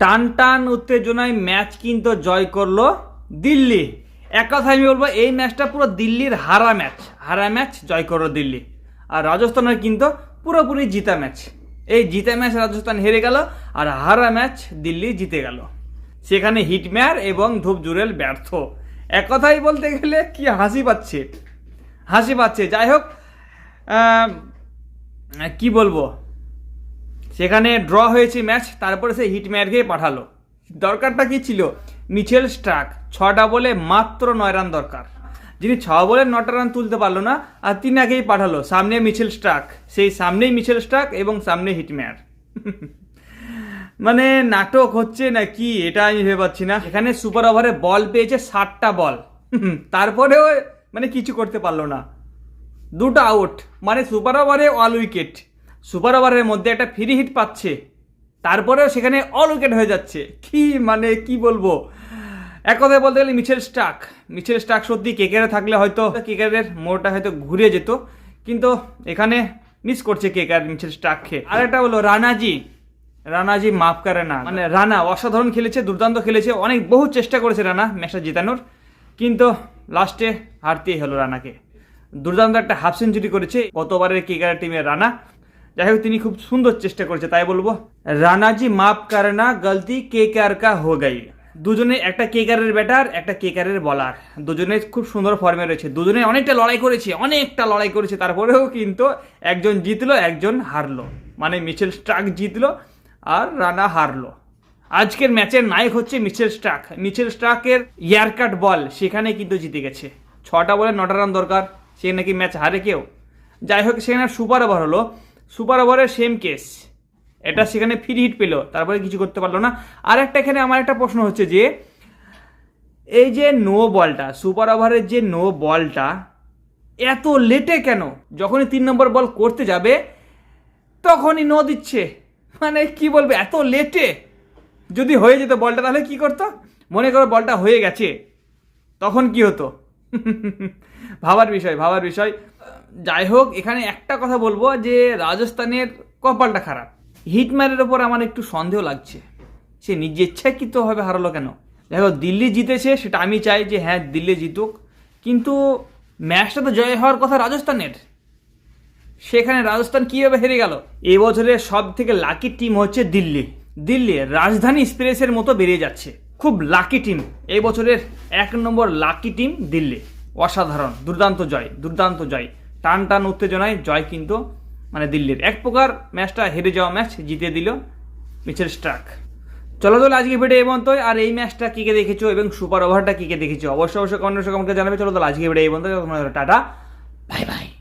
টান টান উত্তেজনায় ম্যাচ কিন্তু জয় করলো দিল্লি। এক কথা আমি বলবো এই ম্যাচটা পুরো দিল্লির হারা ম্যাচ জয় করলো দিল্লি। আর রাজস্থানের কিন্তু পুরোপুরি জিতা ম্যাচ। এই জিতা ম্যাচ রাজস্থান হেরে গেল আর হারা ম্যাচ দিল্লি জিতে গেল। সেখানে হিটম্যার এবং ধূপ জুরেল ব্যর্থ। এক কথাই বলতে গেলে কি হাসি পাচ্ছে। যাই হোক, কি বলবো, সেখানে ড্র হয়েছে ম্যাচ, তারপরে সে হিটম্যারকে পাঠালো। দরকারটা কি ছিল? মিচেল স্টার্ক 6টা বলে মাত্র 9 রান দরকার, যিনি 6 বলে 9টা রান তুলতে পারলো না, আর তিনাকেই পাঠালো। সামনে মিচেল স্টার্ক, সেই সামনেই মিচেল স্টার্ক এবং সামনে হিটম্যার। মানে নাটক হচ্ছে না কি, এটা আমি ভেবে পাচ্ছি না। এখানে সুপার ওভারে বল পেয়েছে 60টা বল, তারপরেও মানে কিছু করতে পারলো না। 2টা আউট, মানে সুপার ওভারে অল উইকেট। সুপার ওভারের মধ্যে একটা ফ্রি হিট পাচ্ছে, তারপরেও সেখানে অল উইকেট হয়ে যাচ্ছে। কি মানে কি বলবো, এক কথায় বলতে গেলে মিচেল স্টার্ক সত্যি কেকেআরে থাকলে হয়তো কেকেআরের মোড়টা হয়তো ঘুরে যেত, কিন্তু এখানে মিস করছে কেকেআর মিচেল স্টার্ককে। আর একটা হলো রানাজি মাফ করে না। মানে রানা অসাধারণ খেলেছে, দুর্দান্ত খেলেছে, অনেক বহু চেষ্টা করেছে রানা ম্যাচটা জেতানোর, কিন্তু লাস্টে হারতেই হলো রানাকে। দুর্দান্ত একটা হাফ সেঞ্চুরি করেছে গতবারের কেকেআর টিমের রানা। যাই হোক, তিনি খুব সুন্দর চেষ্টা করেছে, তাই বলবো রানাজি মাফ করে না, গলতি কেকেআর কা হো গাই। দুজনে, একটা কেকেআরের ব্যাটার, একটা কেকেআরের বলার, দুজনে খুব সুন্দর ফর্মে রয়েছে। দুজনে অনেকটা লড়াই করেছে, তারপরেও কিন্তু একজন জিতলো একজন হারলো। মানে মিচেল স্টার্ক জিতলো আর রানা হারলো। আজকের ম্যাচের নায়ক হচ্ছে মিচেল স্টার্কের ইয়ারকাট বল, সেখানে কিন্তু জিতে গেছে। 6টা বলে 9টা রান দরকার, সে নাকি ম্যাচ হারে কেউ। যাই হোক, সেখানে সুপার ওভার হলো, সুপার ওভারের সেম কেস, এটা সেখানে ফ্রি হিট পেলো, তারপরে কিছু করতে পারলো না। আর একটা এখানে আমার একটা প্রশ্ন হচ্ছে যে এই যে নো বলটা, সুপার ওভারের যে নো বলটা এত লেটে কেন? যখনই 3 নম্বর বল করতে যাবে তখনই নো দিচ্ছে। মানে কি বলবে, এত লেটে। যদি হয়ে যেত বলটা তাহলে কি করতো? মনে করো বলটা হয়ে গেছে, তখন কি হতো? ভাবার বিষয়। যাই হোক, এখানে একটা কথা বলবো যে রাজস্থানের কপালটা খারাপ। হিটম্যারের ওপর আমার একটু সন্দেহ লাগছে, সে নিজে ইচ্ছাকৃতভাবে হারালো কেন? দেখো, দিল্লি জিতেছে, সেটা আমি চাই যে হ্যাঁ দিল্লি জিতুক, কিন্তু ম্যাচটা তো জয় হওয়ার কথা রাজস্থানের। সেখানে রাজস্থান কীভাবে হেরে গেল? এবছরের সব থেকে লাকি টিম হচ্ছে দিল্লি রাজধানী এক্সপ্রেসের মতো বেরিয়ে যাচ্ছে। খুব লাকি টিম, এই বছরের 1 নম্বর লাকি টিম দিল্লি। অসাধারণ, দুর্দান্ত জয়, টান উত্তেজনায় জয় কিন্তু মানে দিল্লির। এক প্রকার ম্যাচটা হেরে যাওয়া ম্যাচ জিতে দিল মিচেল স্টার্ক। চলো আজকে ভিডিও এই পর্যন্তই। আর এই ম্যাচটা কে দেখেছো এবং সুপার ওভারটা কে দেখেছো অবশ্যই কমেন্টে জানাবে। চলো আজকে ভিডিও এই পর্যন্ত, টাটা, বাই বাই।